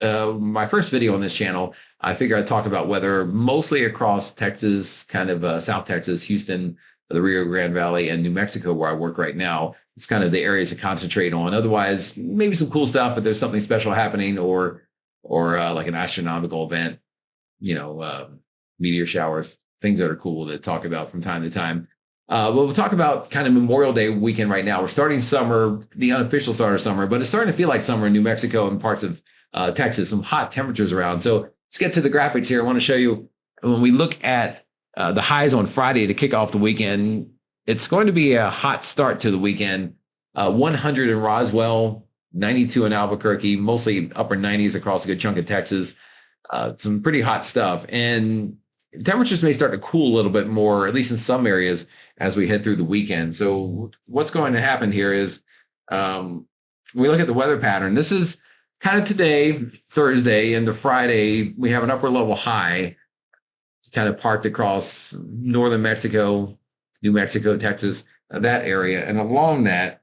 my first video on this channel, I figured I'd talk about weather mostly across Texas, kind of South Texas, Houston, the Rio Grande Valley, and New Mexico, where I work right now. It's kind of the areas to concentrate on. Otherwise, maybe some cool stuff if there's something special happening, or like an astronomical event, meteor showers, things that are cool to talk about from time to time. But we'll talk about kind of Memorial Day weekend right now. We're starting summer, the unofficial start of summer, but it's starting to feel like summer in New Mexico and parts of Texas, some hot temperatures around. So let's get to the graphics here. I want to show you when we look at the highs on Friday to kick off the weekend, it's going to be a hot start to the weekend. 100 in Roswell, 92 in Albuquerque, mostly upper 90s across a good chunk of Texas. Some pretty hot stuff. And temperatures may start to cool a little bit more, at least in some areas, as we head through the weekend. So what's going to happen here is when we look at the weather pattern, this is kind of today, Thursday, into Friday, we have an upper level high kind of parked across northern Mexico, New Mexico, Texas, that area. And along that,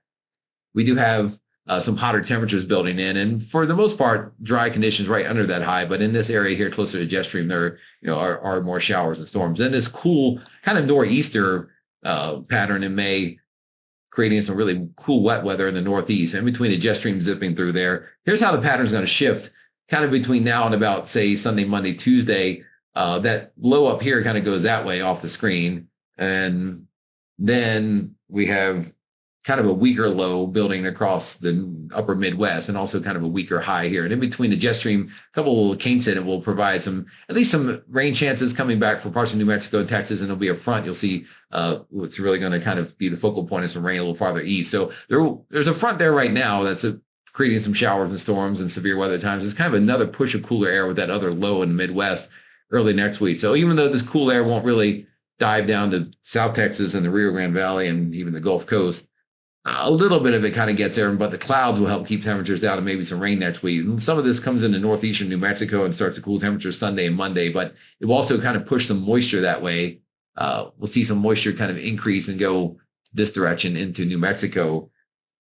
we do have some hotter temperatures building in, and for the most part, dry conditions right under that high. But in this area here, closer to jet stream, there are more showers and storms. And this cool kind of nor'easter pattern in May, creating some really cool wet weather in the northeast. And between the jet stream zipping through there, here's how the pattern is going to shift. Kind of between now and about say Sunday, Monday, Tuesday, that low up here kind of goes that way off the screen, and then we have kind of a weaker low building across the upper Midwest, and also kind of a weaker high here. And in between the jet stream, a couple of kinks in it will provide at least some rain chances coming back for parts of New Mexico and Texas, and there'll be a front. You'll see what's really going to kind of be the focal point of some rain a little farther east. So there's a front there right now that's creating some showers and storms and severe weather times. It's kind of another push of cooler air with that other low in the Midwest early next week. So even though this cool air won't really dive down to South Texas and the Rio Grande Valley and even the Gulf Coast, a little bit of it kind of gets there, but the clouds will help keep temperatures down and maybe some rain next week. And some of this comes into northeastern New Mexico and starts to cool temperatures Sunday and Monday, but it will also kind of push some moisture that way. We'll see some moisture kind of increase and go this direction into New Mexico,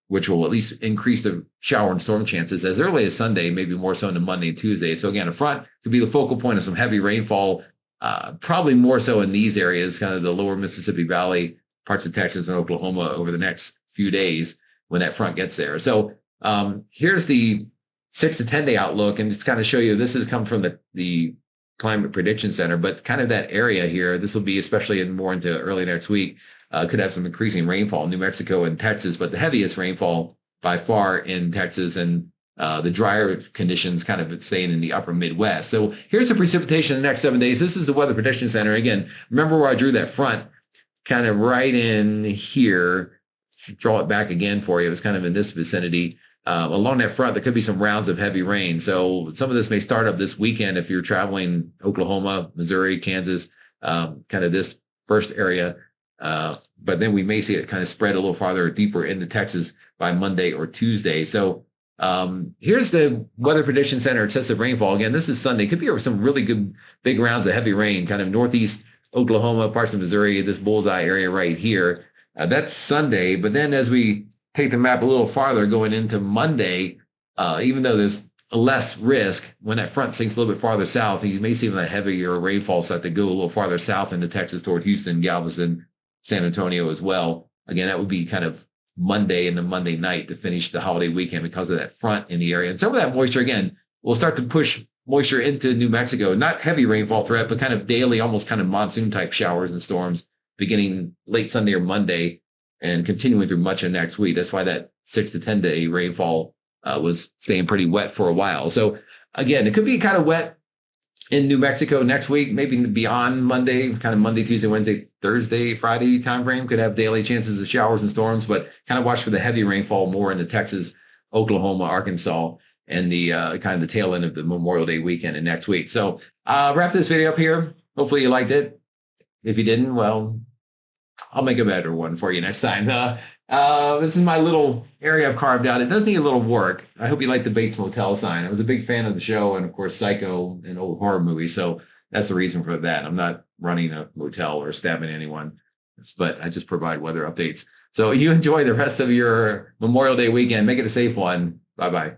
which will at least increase the shower and storm chances as early as Sunday, maybe more so into Monday and Tuesday. So again, a front could be the focal point of some heavy rainfall, probably more so in these areas, kind of the lower Mississippi Valley, parts of Texas and Oklahoma over the next few days when that front gets there. So here's the 6 to 10 day outlook, and just kind of show you, this has come from the Climate Prediction Center, but kind of that area here, this will be especially more into early next week, could have some increasing rainfall in New Mexico and Texas, but the heaviest rainfall by far in Texas, and the drier conditions kind of staying in the upper Midwest. So here's the precipitation in the next 7 days. This is the Weather Prediction Center. Again, remember where I drew that front kind of right in here. Draw it back again for you. It was kind of in this vicinity. Along that front, there could be some rounds of heavy rain. So some of this may start up this weekend if you're traveling Oklahoma, Missouri, Kansas, kind of this first area. But then we may see it kind of spread a little farther deeper into Texas by Monday or Tuesday. So here's the Weather Prediction Center excessive rainfall. Again, this is Sunday. Could be some really good big rounds of heavy rain, kind of northeast Oklahoma, parts of Missouri, this bullseye area right here. That's Sunday. But then as we take the map a little farther going into Monday, even though there's less risk, when that front sinks a little bit farther south, you may see that heavier rainfall start to go a little farther south into Texas toward Houston, Galveston, San Antonio as well. Again, that would be kind of Monday and the Monday night to finish the holiday weekend because of that front in the area. And some of that moisture, again, will start to push moisture into New Mexico. Not heavy rainfall threat, but kind of daily, almost kind of monsoon type showers and storms beginning late Sunday or Monday and continuing through much of next week. That's why that 6 to 10 day rainfall was staying pretty wet for a while. So again, it could be kind of wet in New Mexico next week, maybe beyond Monday, kind of Monday, Tuesday, Wednesday, Thursday, Friday timeframe could have daily chances of showers and storms, but kind of watch for the heavy rainfall more into Texas, Oklahoma, Arkansas, and the kind of the tail end of the Memorial Day weekend and next week. So wrap this video up here. Hopefully you liked it. If you didn't, well, I'll make a better one for you next time. This is my little area I've carved out. It does need a little work. I hope you like the Bates Motel sign. I was a big fan of the show and, of course, Psycho, an old horror movie. So that's the reason for that. I'm not running a motel or stabbing anyone, but I just provide weather updates. So you enjoy the rest of your Memorial Day weekend. Make it a safe one. Bye-bye.